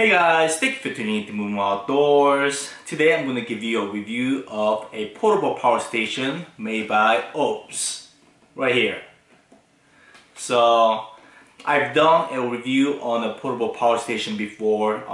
Hey guys, thank you for tuning in to Moon Outdoors. Today I'm going to give you a review of a portable power station made by Oupes, right here. So I've done a review on a portable power station before.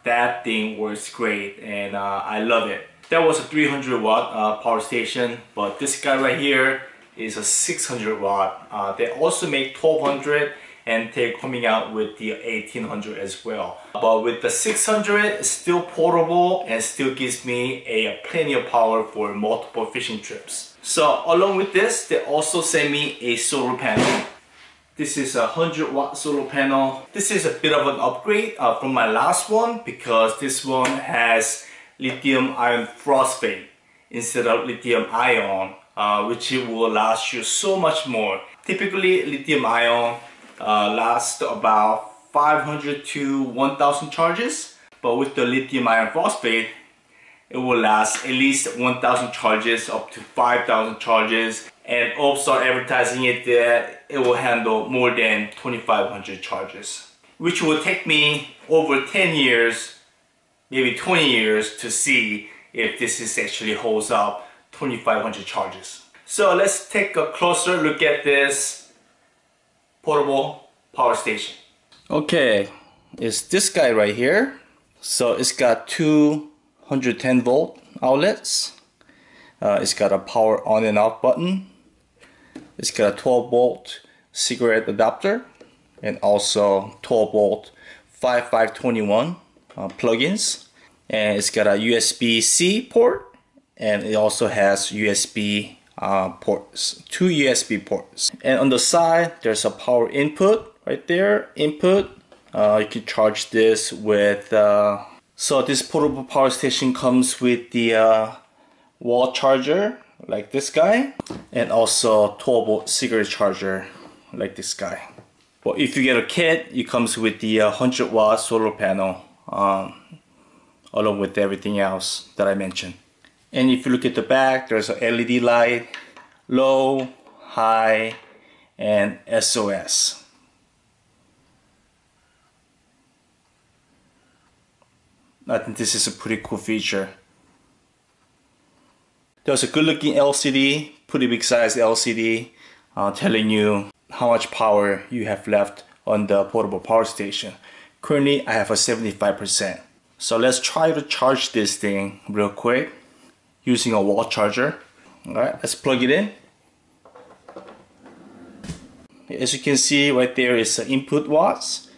That thing works great and I love it. That was a 300 watt power station, but this guy right here is a 600 watt. They also make 1200 and they're coming out with the 1800 as well. But with the 600, it's still portable and still gives me plenty of power for multiple fishing trips. So along with this, they also sent me a solar panel. This is a 100 watt solar panel. This is a bit of an upgrade from my last one because this one has lithium iron phosphate instead of lithium ion, which will last you so much more. Typically, lithium ion lasts about 500 to 1000 charges, but with the lithium iron phosphate it will last at least 1000 charges up to 5000 charges, and Oupes are advertising it that it will handle more than 2500 charges, which will take me over 10 years, maybe 20 years to see if this is actually holds up 2500 charges. So let's take a closer look at this portable power station. Okay, it's this guy right here. So it's got two 110 volt outlets. It's got a power on and off button. It's got a 12 volt cigarette adapter and also 12 volt 5521 plugins. And it's got a USB-C port, and it also has USB ports, two USB ports. And on the side there's a power input right there, input. You can charge this with so this portable power station comes with the wall charger like this guy, and also 12 volt cigarette charger like this guy. But if you get a kit, it comes with the 100 watt solar panel along with everything else that I mentioned. And if you look at the back, there's a LED light, low, high, and SOS. I think this is a pretty cool feature. There's a good looking LCD, pretty big size LCD, telling you how much power you have left on the portable power station. Currently I have a 75%. So let's try to charge this thing real quick using a wall charger. Alright, let's plug it in. As you can see right there is input watts.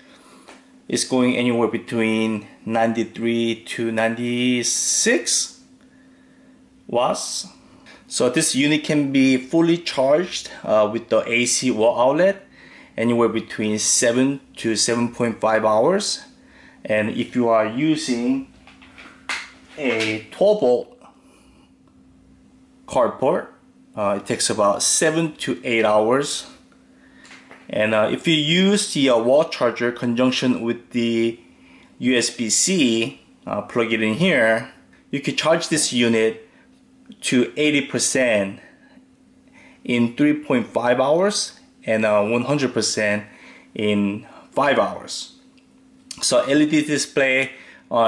It's going anywhere between 93 to 96 watts. So this unit can be fully charged with the AC wall outlet anywhere between 7 to 7.5 hours. And if you are using a 12 volt carport, it takes about 7 to 8 hours. And if you use the wall charger conjunction with the USB-C, plug it in here, you can charge this unit to 80% in 3.5 hours and 100% in 5 hours. So LED display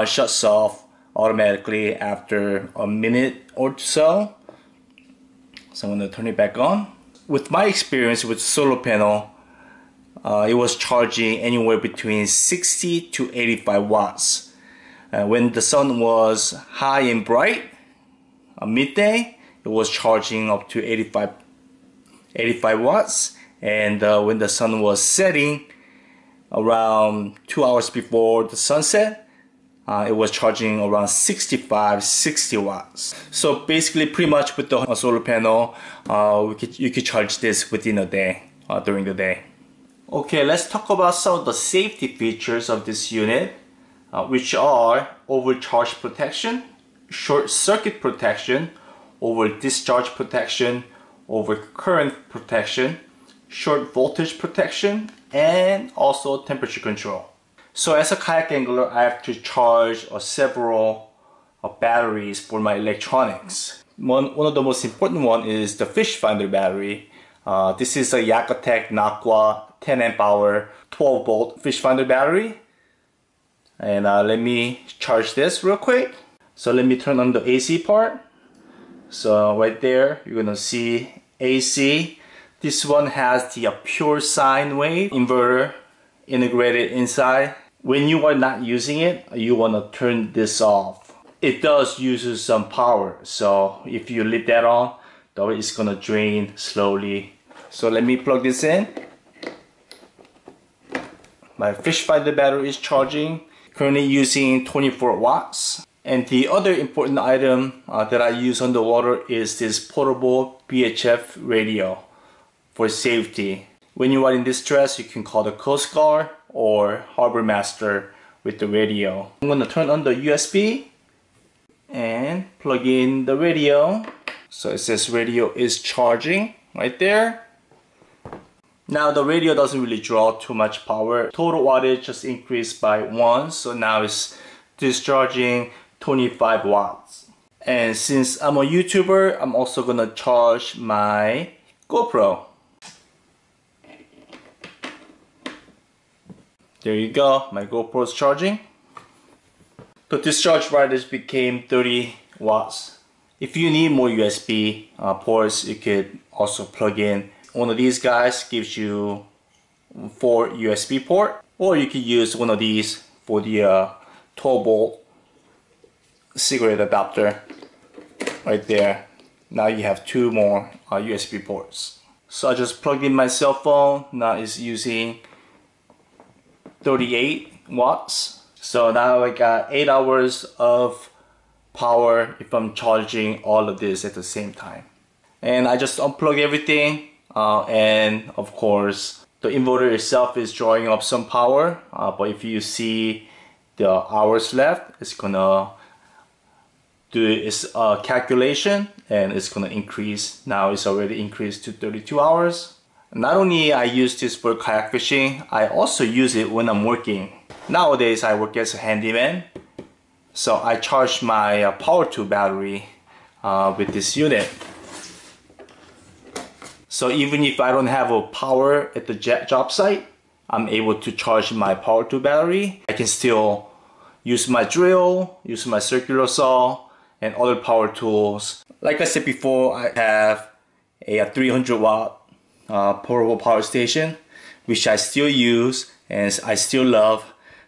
shuts off automatically after a minute or so. So I'm going to turn it back on. With my experience with solar panel, it was charging anywhere between 60 to 85 watts. When the sun was high and bright, midday, it was charging up to 85 watts. And when the sun was setting, around 2 hours before the sunset, it was charging around 60 watts. So basically pretty much with the solar panel, you could charge this within a day, during the day. Okay, let's talk about some of the safety features of this unit, which are overcharge protection, short circuit protection, over discharge protection, over current protection, short voltage protection, and also temperature control. So as a kayak angler, I have to charge several batteries for my electronics. One of the most important one is the fish finder battery. This is a Yakatech Nakwa 10 amp hour 12 volt fish finder battery. And let me charge this real quick. So let me turn on the AC part. So right there, you're gonna see AC. This one has the pure sine wave inverter integrated inside. When you are not using it, you wanna turn this off. It does use some power, so if you leave that on, the way it's gonna drain slowly. So let me plug this in. My fish finder battery is charging, currently using 24 watts. And the other important item that I use underwater is this portable VHF radio for safety. When you are in distress, you can call the Coast Guard or Harbor Master with the radio. I'm gonna turn on the USB and plug in the radio. So it says radio is charging right there. Now the radio doesn't really draw too much power. Total wattage just increased by 1, so now it's discharging 25 watts. And since I'm a YouTuber, I'm also gonna charge my GoPro. There you go, my GoPro is charging. The discharge voltage became 30 watts. If you need more USB ports, you could also plug in. One of these guys gives you 4 USB port, or you could use one of these for the 12 volt cigarette adapter right there. Now you have 2 more USB ports. So I just plugged in my cell phone. Now it's using 38 watts. So now I got 8 hours of power if I'm charging all of this at the same time. And I just unplug everything. And of course the inverter itself is drawing up some power, but if you see the hours left, it's gonna do its calculation and it's gonna increase. Now it's already increased to 32 hours. Not only I use this for kayak fishing, I also use it when I'm working. Nowadays I work as a handyman, so I charge my power tool battery with this unit. So even if I don't have a power at the job site, I'm able to charge my power tool battery. I can still use my drill, use my circular saw, and other power tools. Like I said before, I have a 300 watt portable power station, which I still use and I still love.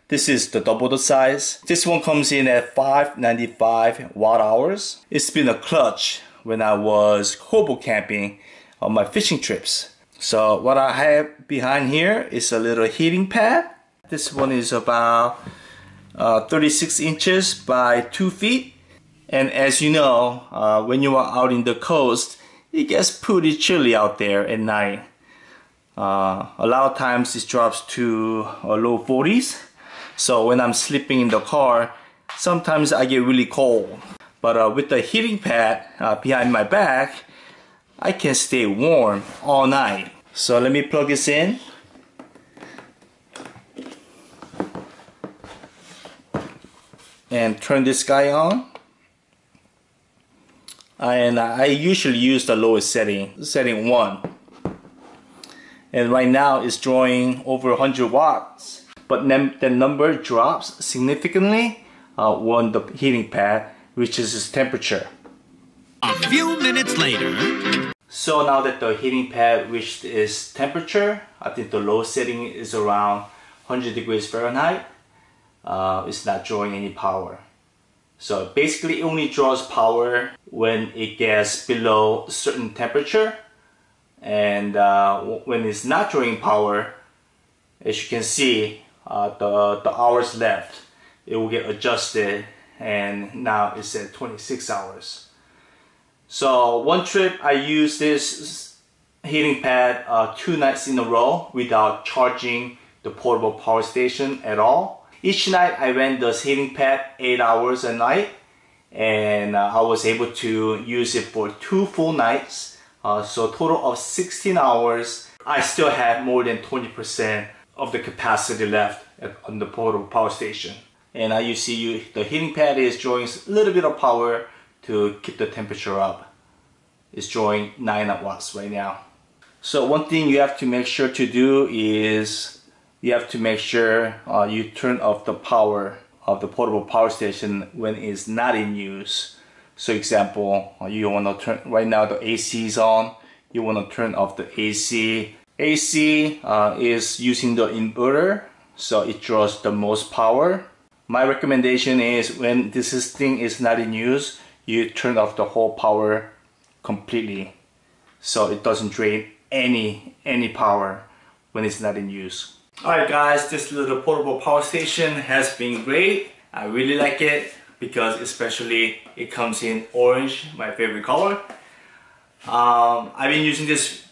This is the double the size. This one comes in at 595 watt hours. It's been a clutch when I was hobo camping on my fishing trips. So what I have behind here is a little heating pad. This one is about 36 inches by 2 feet. And as you know, when you are out in the coast, it gets pretty chilly out there at night. A lot of times it drops to low 40s. So when I'm sleeping in the car, sometimes I get really cold. But with the heating pad behind my back, I can stay warm all night. So let me plug this in. And turn this guy on. And I usually use the lowest setting, setting 1. And right now it's drawing over 100 watts. But then the number drops significantly when the heating pad reaches its temperature. A few minutes later. So now that the heating pad reached its temperature, I think the low setting is around 100 degrees Fahrenheit. It's not drawing any power. So basically it only draws power when it gets below a certain temperature. And when it's not drawing power, as you can see, the hours left, it will get adjusted, and now it's at 26 hours. So one trip I used this heating pad 2 nights in a row without charging the portable power station at all. Each night I ran this heating pad 8 hours a night, and I was able to use it for 2 full nights. So a total of 16 hours. I still have more than 20% of the capacity left on the portable power station. And you see the heating pad is drawing a little bit of power to keep the temperature up. It's drawing 9 watts right now. So one thing you have to make sure to do is you have to make sure you turn off the power of the portable power station when it's not in use. So example, you want to turn, right now the AC is on, you want to turn off the AC. AC is using the inverter, so it draws the most power. My recommendation is when this thing is not in use, you turn off the whole power completely, so it doesn't drain any power when it's not in use. Alright guys, this little portable power station has been great. I really like it because especially it comes in orange, my favorite color. I've been using this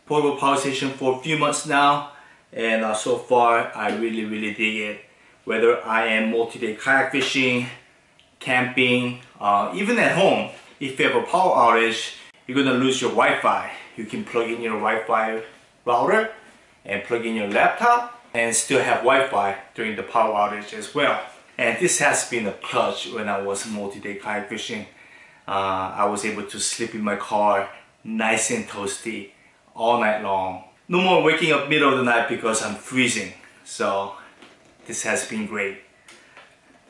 portable power station for a few months now, and so far I really dig it. Whether I am multi-day kayak fishing, camping, even at home, if you have a power outage, you're gonna lose your Wi-Fi. You can plug in your Wi-Fi router and plug in your laptop and still have Wi-Fi during the power outage as well. And this has been a clutch when I was multi-day kayak fishing. I was able to sleep in my car nice and toasty all night long. No more waking up middle of the night because I'm freezing. So this has been great.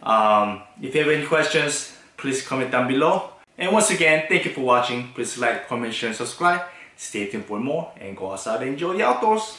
If you have any questions, please comment down below. And once again, thank you for watching. Please like, comment, share, and subscribe. Stay tuned for more and go outside and enjoy the outdoors.